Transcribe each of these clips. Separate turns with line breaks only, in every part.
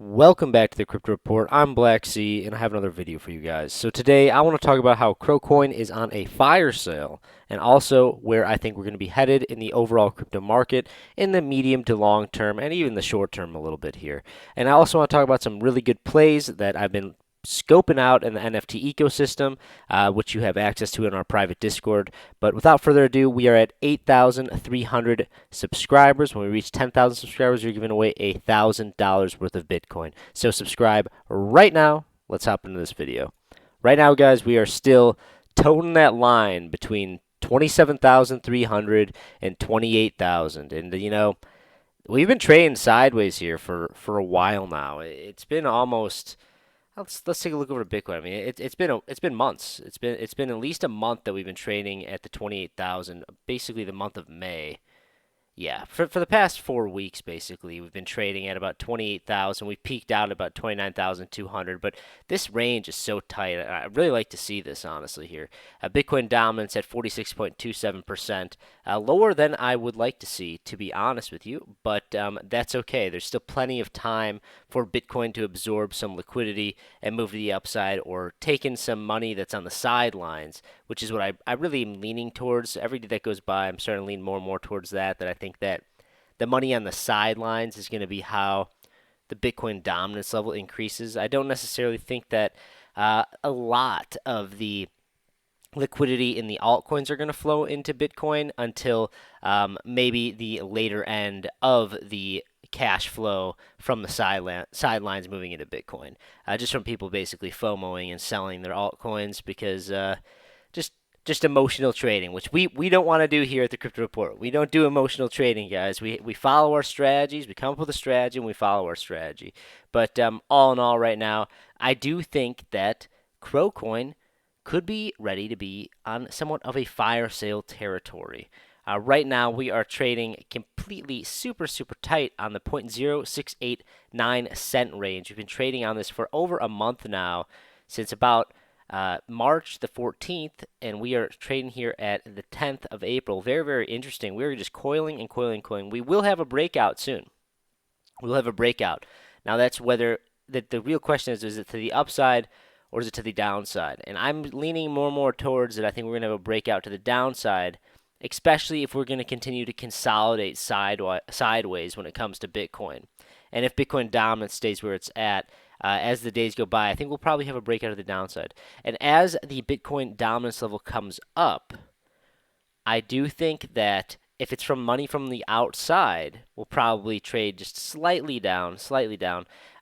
Welcome back to the Crypto Report. I'm Blacksea, and I have another video for you guys. So today I want to talk about how Crocoin is on a fire sale, and also where I think we're going to be headed in the overall crypto market in the medium to long term, and even the short term a little bit here. And I also want to talk about some really good plays that I've been scoping out in the NFT ecosystem, which you have access to in our private Discord. But without further ado, we are at 8,300 subscribers. When we reach 10,000 subscribers, we're giving away $1,000 worth of Bitcoin. So subscribe right now. Let's hop into this video. Right now, guys, we are still toting that line between 27,300 and 28,000. And, we've been trading sideways here for a while now. It's been almost. Let's take a look over at Bitcoin. I mean, it's been months. It's been at least a month that we've been trading at the 28,000. Basically, the month of May. Yeah, for the past 4 weeks, basically, we've been trading at about 28,000. We peaked out at about 29,200, but this range is so tight. I really like to see this, honestly, here. Bitcoin dominance at 46.27%, lower than I would like to see, to be honest with you, but that's okay. There's still plenty of time for Bitcoin to absorb some liquidity and move to the upside, or take in some money that's on the sidelines, which is what I really am leaning towards. Every day that goes by, I'm starting to lean more and more towards that I think that the money on the sidelines is going to be how the Bitcoin dominance level increases. I don't necessarily think that a lot of the liquidity in the altcoins are going to flow into Bitcoin until maybe the later end of the cash flow from the sidelines moving into Bitcoin. Just from people basically FOMOing and selling their altcoins because just just emotional trading, which we don't want to do here at the Crypto Report. We don't do emotional trading, guys. We follow our strategies. We come up with a strategy and we follow our strategy. But all in all, right now, I do think that Crocoin could be ready to be on somewhat of a fire sale territory. Right now, we are trading completely super tight on the 0.0689 cent range. We've been trading on this for over a month now, since about March the 14th, and we are trading here at the 10th of April. Very interesting. We're just coiling and coiling. We will have a breakout soon. We'll have a breakout. Now, that's whether the real question is it to the upside or is it to the downside? And I'm leaning more and more towards it. I think we're going to have a breakout to the downside, especially if we're going to continue to consolidate sideways when it comes to Bitcoin. And if Bitcoin dominance stays where it's at, as the days go by, I think we'll probably have a breakout of the downside. And as the Bitcoin dominance level comes up, I do think that if it's from money from the outside, we'll probably trade just slightly down,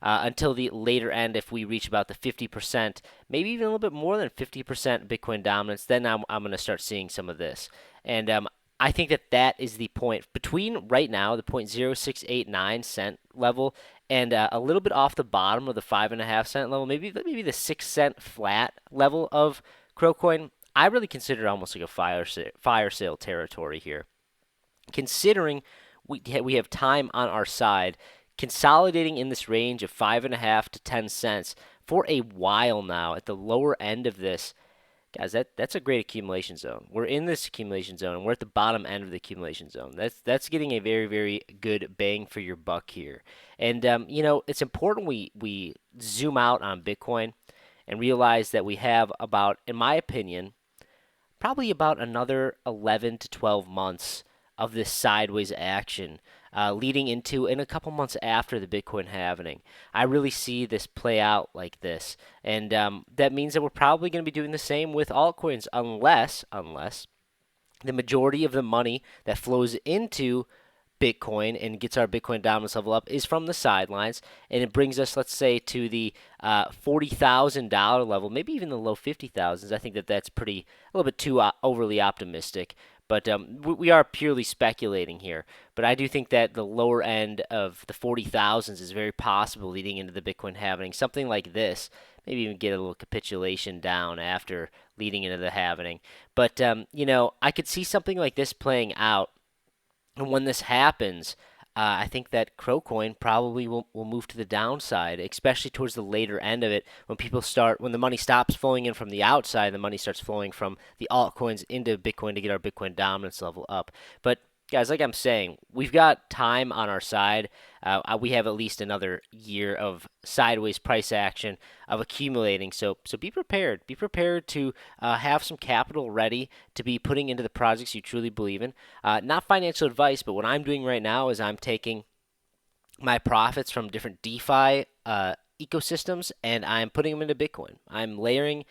until the later end. If we reach about the 50%, maybe even a little bit more than 50% Bitcoin dominance, then I'm going to start seeing some of this. And I think that is the point between right now, the 0.0689 cent level, and a little bit off the bottom of the 5.5 cent level, maybe the 6 cent flat level of Crocoin. I really consider it almost like a fire sale territory here, considering we have time on our side, consolidating in this range of 5.5 to 10 cents for a while now at the lower end of this. Guys, that's a great accumulation zone. We're in this accumulation zone, and we're at the bottom end of the accumulation zone. That's getting a very good bang for your buck here. And it's important we zoom out on Bitcoin and realize that we have about, in my opinion, probably about another 11 to 12 months of this sideways action, leading into and a couple months after the Bitcoin halving. I really see this play out like this, and that means that we're probably going to be doing the same with altcoins, unless the majority of the money that flows into Bitcoin and gets our Bitcoin dominance level up is from the sidelines, and it brings us, let's say, to the $40,000 level, maybe even the low 50,000s. I think that's a little bit too overly optimistic. But we are purely speculating here. But I do think that the lower end of the 40,000s is very possible leading into the Bitcoin halving. Something like this, maybe even get a little capitulation down after leading into the halving. But, I could see something like this playing out. And when this happens, I think that Crocoin probably will move to the downside, especially towards the later end of it, when the money stops flowing in from the outside, the money starts flowing from the altcoins into Bitcoin to get our Bitcoin dominance level up. But guys, like I'm saying, we've got time on our side. We have at least another year of sideways price action of accumulating. So be prepared. Be prepared to have some capital ready to be putting into the projects you truly believe in. Not financial advice, but what I'm doing right now is I'm taking my profits from different DeFi ecosystems, and I'm putting them into Bitcoin. I'm layering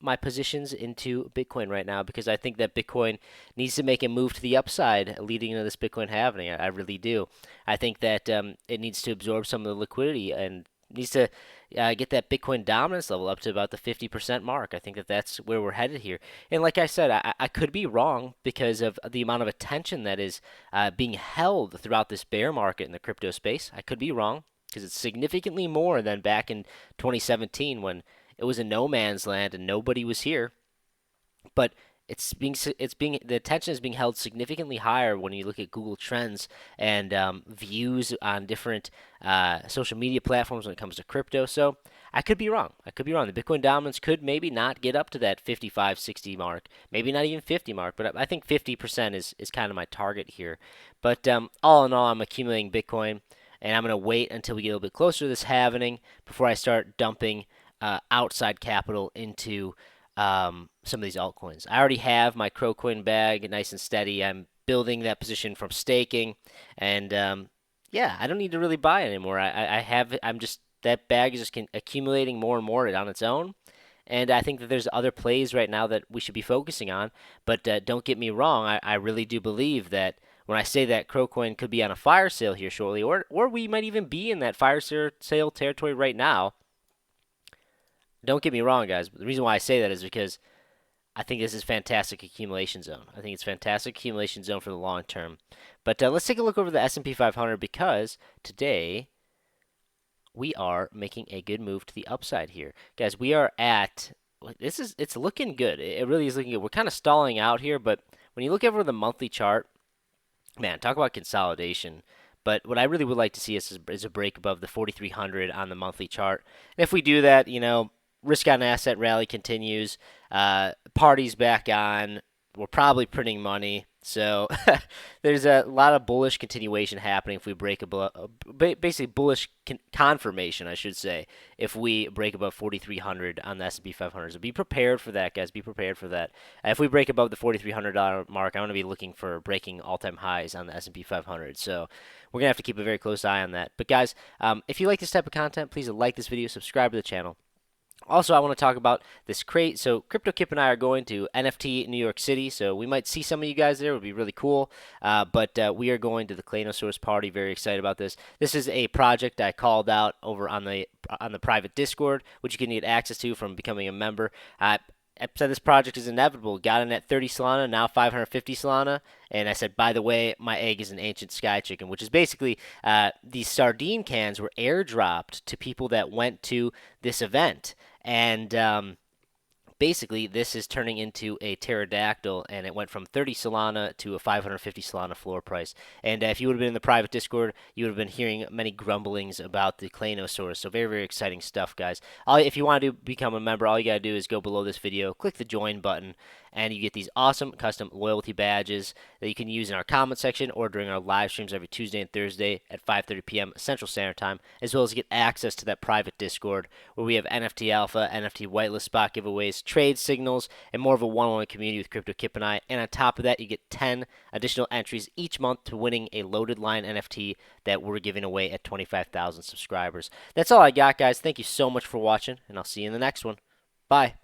my positions into Bitcoin right now because I think that Bitcoin needs to make a move to the upside leading into this Bitcoin halving. I really do. I think that it needs to absorb some of the liquidity and needs to get that Bitcoin dominance level up to about the 50% mark. I think that that's where we're headed here. And like I said, I could be wrong because of the amount of attention that is being held throughout this bear market in the crypto space. I could be wrong because it's significantly more than back in 2017 when it was a no man's land and nobody was here. But it's being the attention is being held significantly higher when you look at Google Trends and views on different social media platforms when it comes to crypto. So I could be wrong. I could be wrong. The Bitcoin dominance could maybe not get up to that 55, 60 mark, maybe not even 50 mark, but I think 50% is kind of my target here. But all in all, I'm accumulating Bitcoin, and I'm going to wait until we get a little bit closer to this halvening before I start dumping outside capital into some of these altcoins. I already have my Crocoin bag nice and steady. I'm building that position from staking, and yeah, I don't need to really buy it anymore. I have I'm just that bag is just accumulating more and more on its own. And I think that there's other plays right now that we should be focusing on. But don't get me wrong, I really do believe that when I say that Crocoin could be on a fire sale here shortly, or we might even be in that fire sale territory right now. Don't get me wrong, guys. But the reason why I say that is because I think this is fantastic accumulation zone. I think it's fantastic accumulation zone for the long term. But let's take a look over the S&P 500 because today we are making a good move to the upside here, guys. We are at it's looking good. It really is looking good. We're kind of stalling out here, but when you look over the monthly chart, man, talk about consolidation. But what I really would like to see is a break above the 4,300 on the monthly chart. And if we do that, risk on asset rally continues. Party's back on. We're probably printing money. So there's a lot of bullish continuation happening if we break above, basically bullish confirmation, I should say, if we break above 4,300 on the S&P 500. So be prepared for that, guys. Be prepared for that. If we break above the $4,300 mark, I'm going to be looking for breaking all-time highs on the S&P 500. So we're going to have to keep a very close eye on that. But guys, if you like this type of content, please like this video, subscribe to the channel. Also, I want to talk about this crate. So, Crypto Kip and I are going to NFT New York City, so we might see some of you guys there. It would be really cool. But we are going to the Clanosaurus party. Very excited about this. This is a project I called out over on the private Discord, which you can get access to from becoming a member. I said this project is inevitable. Got in at 30 Solana, now 550 Solana. And I said, by the way, my egg is an ancient sky chicken, which is basically these sardine cans were airdropped to people that went to this event. And basically, this is turning into a pterodactyl, and it went from 30 Solana to a 550 Solana floor price. And if you would have been in the private Discord, you would have been hearing many grumblings about the Clanosaurus. So very, very exciting stuff, guys. If you want to become a member, all you got to do is go below this video, click the join button, and you get these awesome custom loyalty badges that you can use in our comment section or during our live streams every Tuesday and Thursday at 5:30 p.m. Central Standard Time, as well as get access to that private Discord where we have NFT Alpha, NFT whitelist spot giveaways, trade signals, and more of a one-on-one community with Crypto Kip and I. And on top of that, you get 10 additional entries each month to winning a loaded line NFT that we're giving away at 25,000 subscribers. That's all I got, guys. Thank you so much for watching, and I'll see you in the next one. Bye.